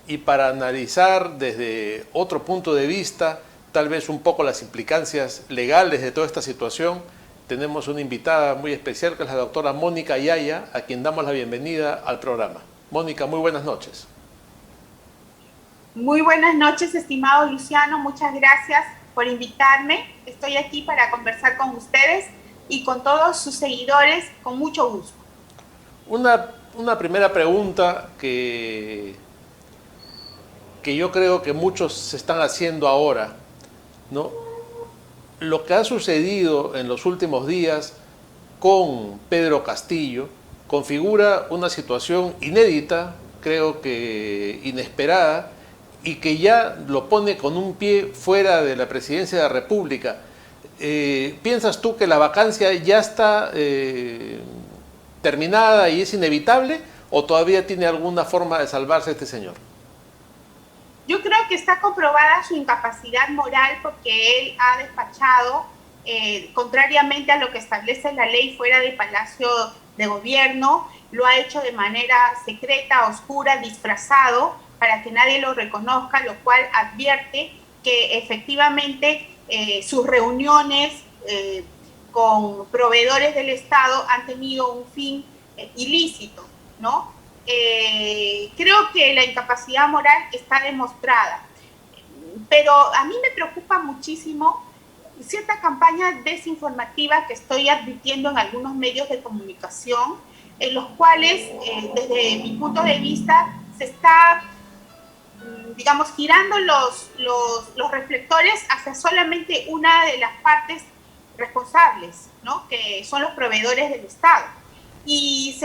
y para analizar desde otro punto de vista, tal vez un poco las implicancias legales de toda esta situación, tenemos una invitada muy especial que es la doctora Mónica Yaya, a quien damos la bienvenida al programa. Mónica, muy buenas noches. Muy buenas noches, estimado Luciano. Muchas gracias por invitarme. Estoy aquí para conversar con ustedes y con todos sus seguidores con mucho gusto. Una primera pregunta que yo creo que muchos se están haciendo ahora, ¿no? Lo que ha sucedido en los últimos días con Pedro Castillo configura una situación inédita, creo que inesperada, y que ya lo pone con un pie fuera de la presidencia de la República. ¿Piensas tú que la vacancia ya está terminada y es inevitable, o todavía tiene alguna forma de salvarse este señor? Yo creo que está comprobada su incapacidad moral porque él ha despachado, contrariamente a lo que establece la ley fuera del Palacio de Gobierno, lo ha hecho de manera secreta, oscura, disfrazado, para que nadie lo reconozca, lo cual advierte que efectivamente sus reuniones con proveedores del Estado han tenido un fin ilícito, ¿no? Creo que la incapacidad moral está demostrada, pero a mí me preocupa muchísimo cierta campaña desinformativa que estoy advirtiendo en algunos medios de comunicación, en los cuales, desde mi punto de vista, se está, digamos, girando los reflectores hacia solamente una de las partes responsables, ¿no? Que son los proveedores del Estado. Y,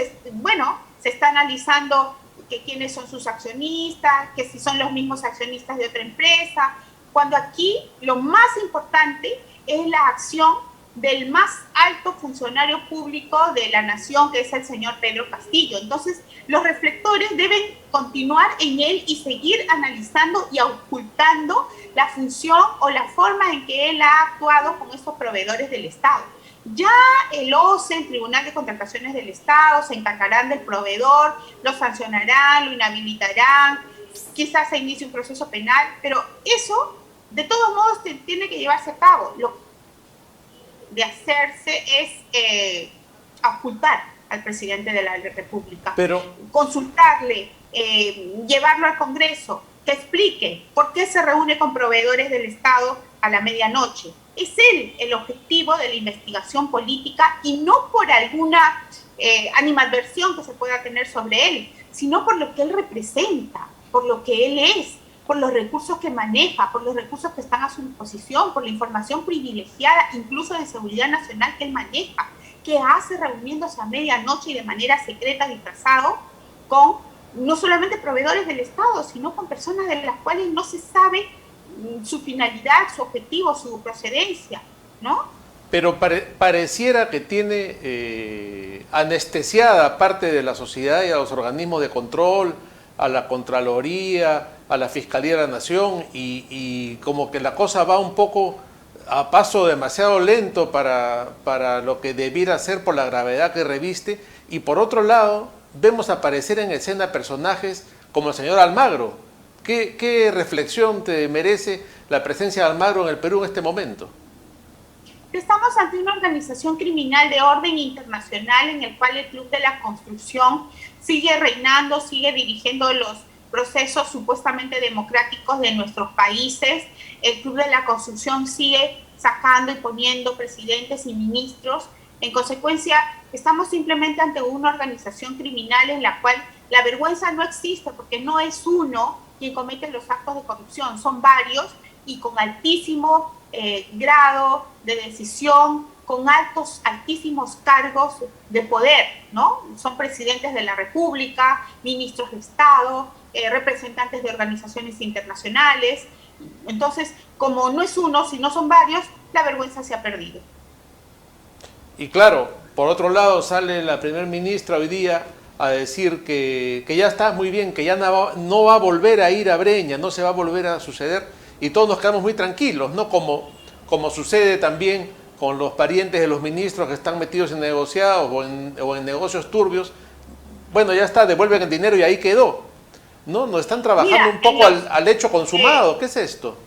se está analizando que quiénes son sus accionistas, que si son los mismos accionistas de otra empresa, cuando aquí lo más importante es la acción del más alto funcionario público de la nación, que es el señor Pedro Castillo. Entonces, los reflectores deben continuar en él y seguir analizando y ocultando la función o la forma en que él ha actuado con estos proveedores del Estado. Ya el OCE, el Tribunal de Contrataciones del Estado, se encargarán del proveedor, lo sancionarán, lo inhabilitarán, quizás se inicie un proceso penal, pero eso, de todos modos, tiene que llevarse a cabo. Lo de hacerse es ocultar al presidente de la República, Pero, consultarle, llevarlo al Congreso, que explique por qué se reúne con proveedores del Estado a la medianoche. Es él el objetivo de la investigación política y no por alguna animadversión que se pueda tener sobre él, sino por lo que él representa, por lo que él es, por los recursos que maneja, por los recursos que están a su disposición, por la información privilegiada, incluso de seguridad nacional que él maneja, que hace reuniéndose a medianoche y de manera secreta, disfrazado, con no solamente proveedores del Estado, sino con personas de las cuales no se sabe su finalidad, su objetivo, su procedencia, ¿no? pero pareciera que tiene anestesiada parte de la sociedad y a los organismos de control, a la Contraloría, a la Fiscalía de la Nación, y como que la cosa va un poco a paso demasiado lento para lo que debiera ser por la gravedad que reviste. Y por otro lado, vemos aparecer en escena personajes como el señor Almagro. ¿Qué reflexión te merece la presencia de Almagro en el Perú en este momento? Estamos ante una organización criminal de orden internacional en el cual el Club de la Construcción sigue reinando, sigue dirigiendo los procesos supuestamente democráticos de nuestros países. El Club de la Construcción sigue sacando y poniendo presidentes y ministros. En consecuencia, estamos simplemente ante una organización criminal en la cual la vergüenza no existe, porque no es uno quien comete los actos de corrupción, son varios y con altísimo grado de decisión, con altísimos cargos de poder, ¿no? Son presidentes de la República, ministros de Estado, representantes de organizaciones internacionales. Entonces, como no es uno, sino son varios, la vergüenza se ha perdido. Y claro, por otro lado sale la primer ministra hoy día a decir que ya está muy bien, que ya no va a volver a ir a Breña, no se va a volver a suceder, y todos nos quedamos muy tranquilos, ¿no? Como sucede también con los parientes de los ministros que están metidos en negociados o en negocios turbios. Bueno, ya está, devuelven el dinero y ahí quedó. ¿No? Nos están trabajando Mira, un poco al hecho consumado. ¿Qué es esto?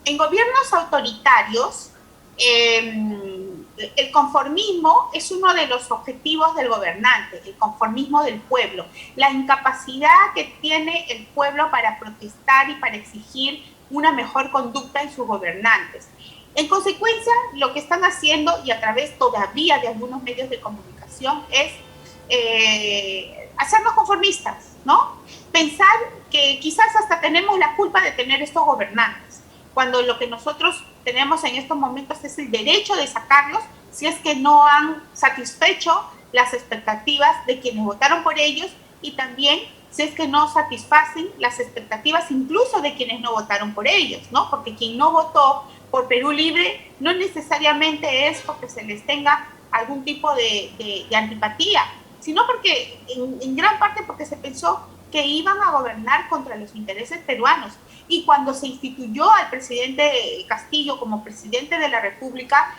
En gobiernos autoritarios, el conformismo es uno de los objetivos del gobernante, el conformismo del pueblo, la incapacidad que tiene el pueblo para protestar y para exigir una mejor conducta en sus gobernantes. En consecuencia, lo que están haciendo, y a través todavía de algunos medios de comunicación, es hacernos conformistas, ¿no? Pensar que quizás hasta tenemos la culpa de tener estos gobernantes, cuando lo que nosotros tenemos en estos momentos es el derecho de sacarlos si es que no han satisfecho las expectativas de quienes votaron por ellos, y también si es que no satisfacen las expectativas incluso de quienes no votaron por ellos, ¿no? Porque quien no votó por Perú Libre no necesariamente es porque se les tenga algún tipo de antipatía, sino porque en gran parte porque se pensó que iban a gobernar contra los intereses peruanos. Y cuando se instituyó al presidente Castillo como presidente de la República,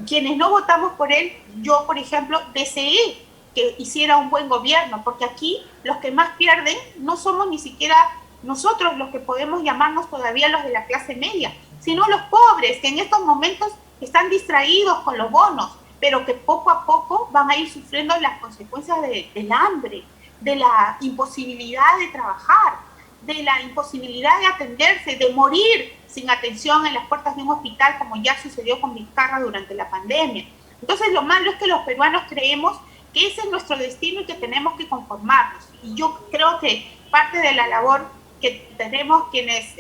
quienes no votamos por él, yo por ejemplo, deseé que hiciera un buen gobierno, porque aquí los que más pierden no somos ni siquiera nosotros los que podemos llamarnos todavía los de la clase media, sino los pobres que en estos momentos están distraídos con los bonos, pero que poco a poco van a ir sufriendo las consecuencias del hambre, de la imposibilidad de trabajar, de la imposibilidad de atenderse, de morir sin atención en las puertas de un hospital, como ya sucedió con Vizcarra durante la pandemia. Entonces, lo malo es que los peruanos creemos que ese es nuestro destino y que tenemos que conformarnos. Y yo creo que parte de la labor que tenemos quienes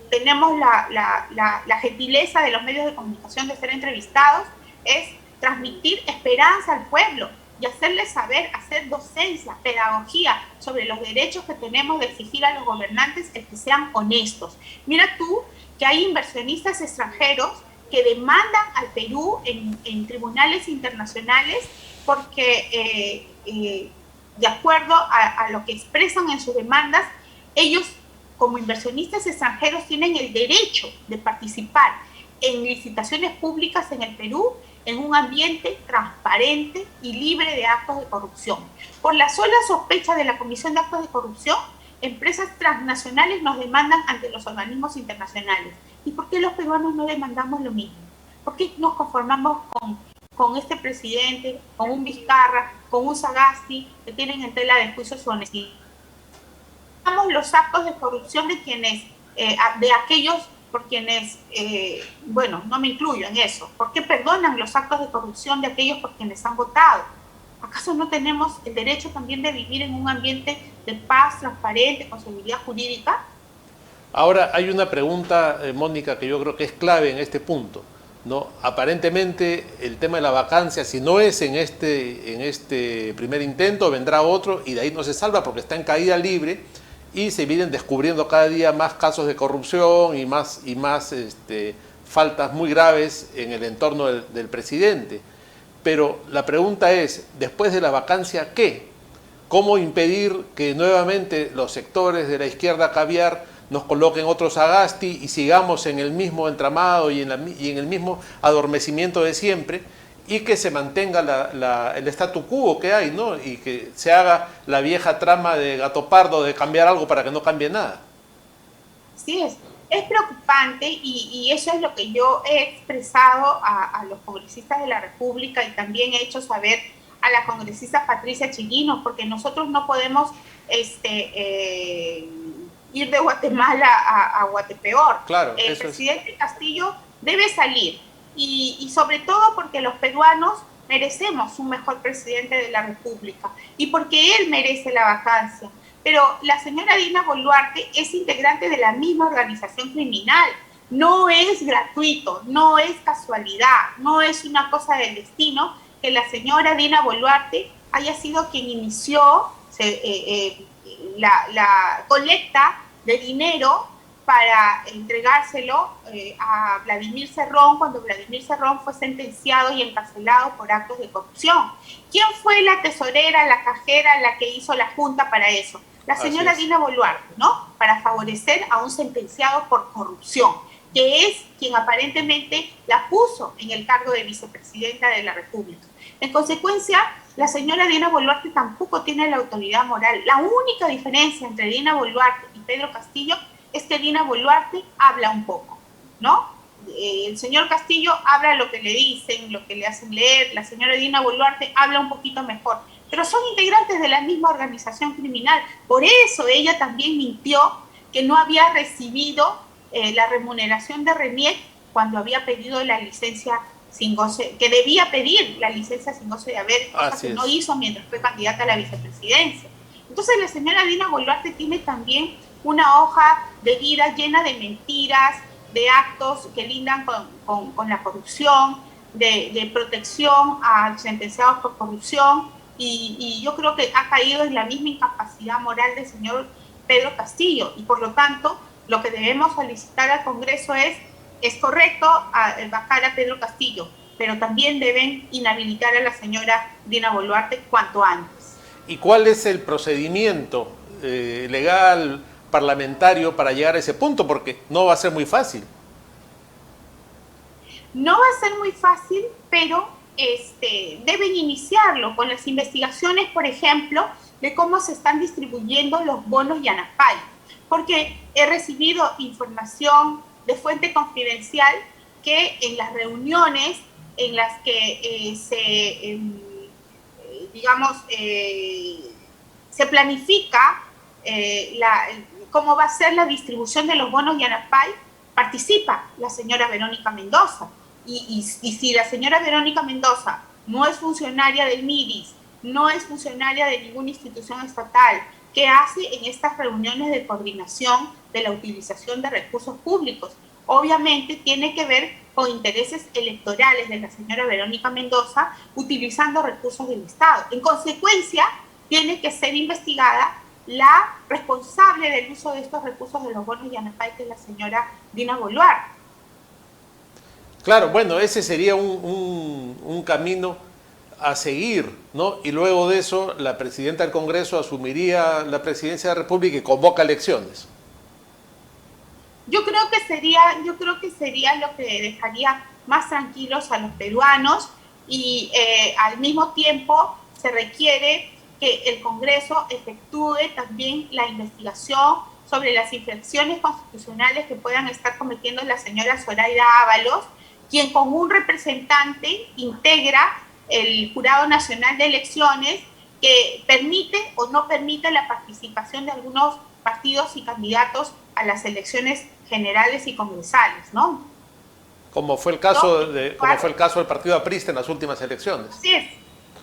tenemos la gentileza de los medios de comunicación de ser entrevistados es transmitir esperanza al pueblo y hacerles saber, hacer docencia, pedagogía sobre los derechos que tenemos de exigir a los gobernantes el que sean honestos. Mira tú que hay inversionistas extranjeros que demandan al Perú en tribunales internacionales porque de acuerdo a lo que expresan en sus demandas, ellos como inversionistas extranjeros tienen el derecho de participar en licitaciones públicas en el Perú en un ambiente transparente y libre de actos de corrupción. Por la sola sospecha de la comisión de actos de corrupción, empresas transnacionales nos demandan ante los organismos internacionales. ¿Y por qué los peruanos no demandamos lo mismo? ¿Por qué nos conformamos con este presidente, con un Vizcarra, con un Sagasti, que tienen en tela de juicio su honestidad? Los actos de corrupción de quienes, de aquellos por quienes, bueno, no me incluyo en eso. ¿Por qué perdonan los actos de corrupción de aquellos por quienes han votado? ¿Acaso no tenemos el derecho también de vivir en un ambiente de paz, transparente, con seguridad jurídica? Ahora, hay una pregunta, Mónica, que yo creo que es clave en este punto, ¿no? Aparentemente, el tema de la vacancia, si no es en este primer intento, vendrá otro y de ahí no se salva porque está en caída libre. Y se vienen descubriendo cada día más casos de corrupción y más faltas muy graves en el entorno del presidente. Pero la pregunta es, después de la vacancia, ¿qué? ¿Cómo impedir que nuevamente los sectores de la izquierda caviar nos coloquen otro Sagasti y sigamos en el mismo entramado y en el mismo adormecimiento de siempre? Y que se mantenga el statu quo que hay, ¿no? Y que se haga la vieja trama de Gato Pardo de cambiar algo para que no cambie nada. Sí, es preocupante y eso es lo que yo he expresado a los congresistas de la República y también he hecho saber a la congresista Patricia Chirinos, porque nosotros no podemos ir de Guatemala a Guatepeor. Claro, el presidente Castillo debe salir. Y sobre todo porque los peruanos merecemos un mejor presidente de la República y porque él merece la vacancia. Pero la señora Dina Boluarte es integrante de la misma organización criminal. No es gratuito, no es casualidad, no es una cosa del destino que la señora Dina Boluarte haya sido quien inició la colecta de dinero para entregárselo a Vladimir Cerrón cuando Vladimir Cerrón fue sentenciado y encarcelado por actos de corrupción. ¿Quién fue la tesorera, la cajera, la que hizo la junta para eso? La señora Dina Boluarte, ¿no? Para favorecer a un sentenciado por corrupción, que es quien aparentemente la puso en el cargo de vicepresidenta de la República. En consecuencia, la señora Dina Boluarte tampoco tiene la autoridad moral. La única diferencia entre Dina Boluarte y Pedro Castillo es que Dina Boluarte habla un poco, ¿no? El señor Castillo habla lo que le dicen, lo que le hacen leer, la señora Dina Boluarte habla un poquito mejor, pero son integrantes de la misma organización criminal. Por eso ella también mintió que no había recibido la remuneración de RENIEC cuando había pedido la licencia sin goce, que debía pedir la licencia sin goce de haber, cosa que no hizo mientras fue candidata a la vicepresidencia. Entonces la señora Dina Boluarte tiene también una hoja de vida llena de mentiras, de actos que lindan con la corrupción, de protección a sentenciados por corrupción, y yo creo que ha caído en la misma incapacidad moral del señor Pedro Castillo, y por lo tanto lo que debemos solicitar al Congreso es correcto bajar a Pedro Castillo, pero también deben inhabilitar a la señora Dina Boluarte cuanto antes. ¿Y cuál es el procedimiento legal, parlamentario para llegar a ese punto? Porque no va a ser muy fácil. No va a ser muy fácil, pero deben iniciarlo con las investigaciones, por ejemplo, de cómo se están distribuyendo los bonos Yanapay, porque he recibido información de fuente confidencial que en las reuniones en las que se planifica cómo va a ser la distribución de los bonos Yanapay, participa la señora Verónica Mendoza. Y si la señora Verónica Mendoza no es funcionaria del MIDIS, no es funcionaria de ninguna institución estatal, ¿qué hace en estas reuniones de coordinación de la utilización de recursos públicos? Obviamente tiene que ver con intereses electorales de la señora Verónica Mendoza utilizando recursos del Estado. En consecuencia, tiene que ser investigada la responsable del uso de estos recursos de los bonos Yanapay, que es la señora Dina Boluarte. Claro, bueno, ese sería un camino a seguir, ¿no? Y luego de eso, la presidenta del Congreso asumiría la presidencia de la República y convoca elecciones. Yo creo que sería lo que dejaría más tranquilos a los peruanos, y al mismo tiempo se requiere que el Congreso efectúe también la investigación sobre las infracciones constitucionales que puedan estar cometiendo la señora Zoraida Ábalos, quien con un representante integra el Jurado Nacional de Elecciones, que permite o no permite la participación de algunos partidos y candidatos a las elecciones generales y congresales, ¿no? Como fue el caso del partido aprista en las últimas elecciones.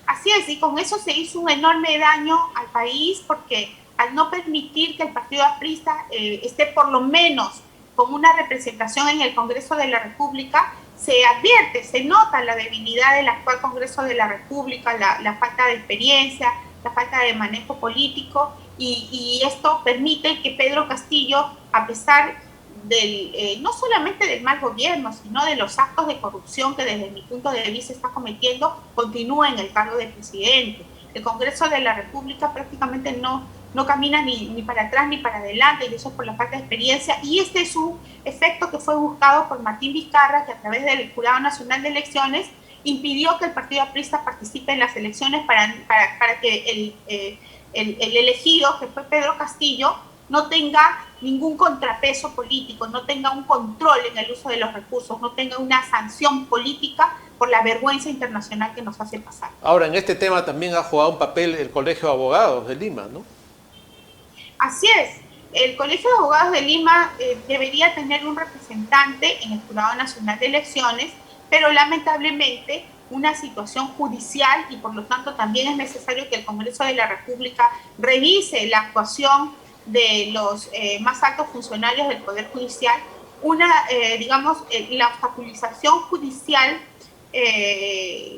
Así es, y con eso se hizo un enorme daño al país, porque al no permitir que el partido aprista esté por lo menos con una representación en el Congreso de la República, se advierte, se nota la debilidad del actual Congreso de la República, la falta de experiencia, la falta de manejo político, y esto permite que Pedro Castillo, a pesar no solamente del mal gobierno, sino de los actos de corrupción que desde mi punto de vista está cometiendo, continúa en el cargo de presidente. El Congreso de la República prácticamente no camina ni para atrás ni para adelante, y eso es por la falta de experiencia, y este es un efecto que fue buscado por Martín Vizcarra, que a través del Jurado Nacional de Elecciones impidió que el partido aprista participe en las elecciones para que el elegido, que fue Pedro Castillo, no tenga ningún contrapeso político, no tenga un control en el uso de los recursos, no tenga una sanción política por la vergüenza internacional que nos hace pasar. Ahora, en este tema también ha jugado un papel el Colegio de Abogados de Lima, ¿no? Así es. El Colegio de Abogados de Lima debería tener un representante en el Jurado Nacional de Elecciones, pero lamentablemente una situación judicial, y por lo tanto también es necesario que el Congreso de la República revise la actuación de los más altos funcionarios del Poder Judicial. La obstaculización judicial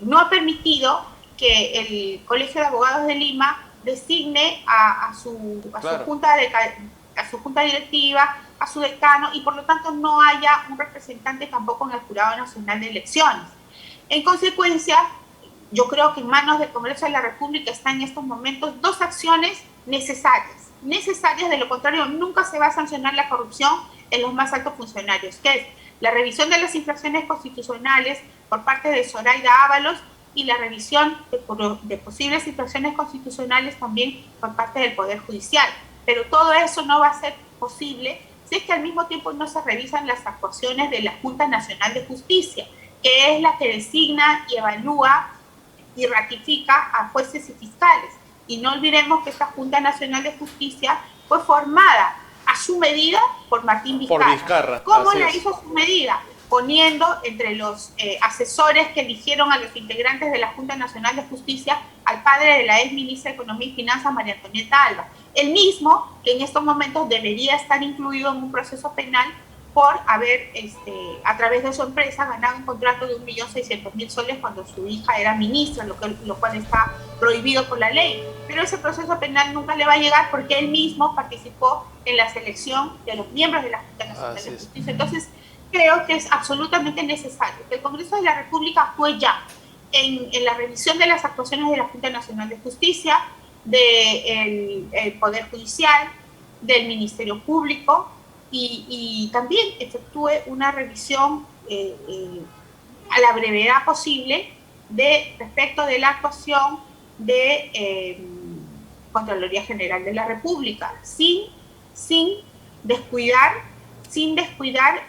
no ha permitido que el Colegio de Abogados de Lima designe a su junta directiva, a su decano, y por lo tanto no haya un representante tampoco en el Jurado Nacional de Elecciones. En consecuencia, yo creo que en manos del Congreso de la República están en estos momentos dos acciones necesarias, de lo contrario nunca se va a sancionar la corrupción en los más altos funcionarios, que es la revisión de las infracciones constitucionales por parte de Zoraida Ábalos y la revisión de posibles situaciones constitucionales también por parte del Poder Judicial. Pero todo eso no va a ser posible si es que al mismo tiempo no se revisan las actuaciones de la Junta Nacional de Justicia, que es la que designa y evalúa y ratifica a jueces y fiscales. Y no olvidemos que esta Junta Nacional de Justicia fue formada a su medida por Martín Vizcarra. Por Vizcarra. ¿Cómo la hizo a su medida? Poniendo entre los asesores que eligieron a los integrantes de la Junta Nacional de Justicia al padre de la ex ministra de Economía y Finanzas, María Antonieta Alba. El mismo que en estos momentos debería estar incluido en un proceso penal por haber, a través de su empresa, ganado un contrato de 1.600.000 soles cuando su hija era ministra, lo cual está prohibido por la ley. Pero ese proceso penal nunca le va a llegar porque él mismo participó en la selección de los miembros de la Junta Nacional de Justicia. Entonces, creo que es absolutamente necesario que el Congreso de la República actúe ya en la revisión de las actuaciones de la Junta Nacional de Justicia, del Poder Judicial, del Ministerio Público, y también efectúe una revisión a la brevedad posible respecto de la actuación de Contraloría General de la República, sin descuidar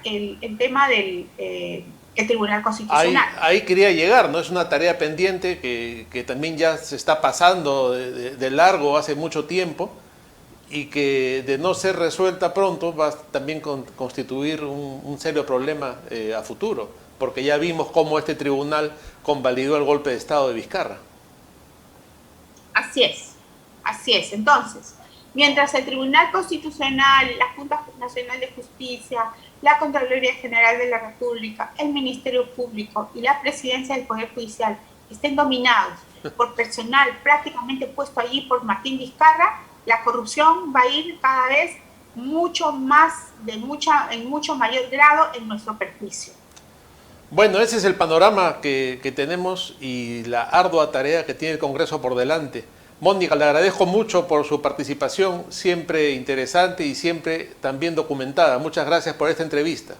el tema del el Tribunal Constitucional. Ahí quería llegar, ¿no? Es una tarea pendiente que también ya se está pasando de largo hace mucho tiempo, y que de no ser resuelta pronto va a también constituir un serio problema a futuro, porque ya vimos cómo este tribunal convalidó el golpe de Estado de Vizcarra. Así es. Entonces, mientras el Tribunal Constitucional, la Junta Nacional de Justicia, la Contraloría General de la República, el Ministerio Público y la Presidencia del Poder Judicial estén dominados por personal prácticamente puesto allí por Martín Vizcarra, la corrupción va a ir cada vez mucho más, en mucho mayor grado en nuestro perjuicio. Bueno, ese es el panorama que tenemos y la ardua tarea que tiene el Congreso por delante. Mónica, le agradezco mucho por su participación, siempre interesante y siempre también documentada. Muchas gracias por esta entrevista.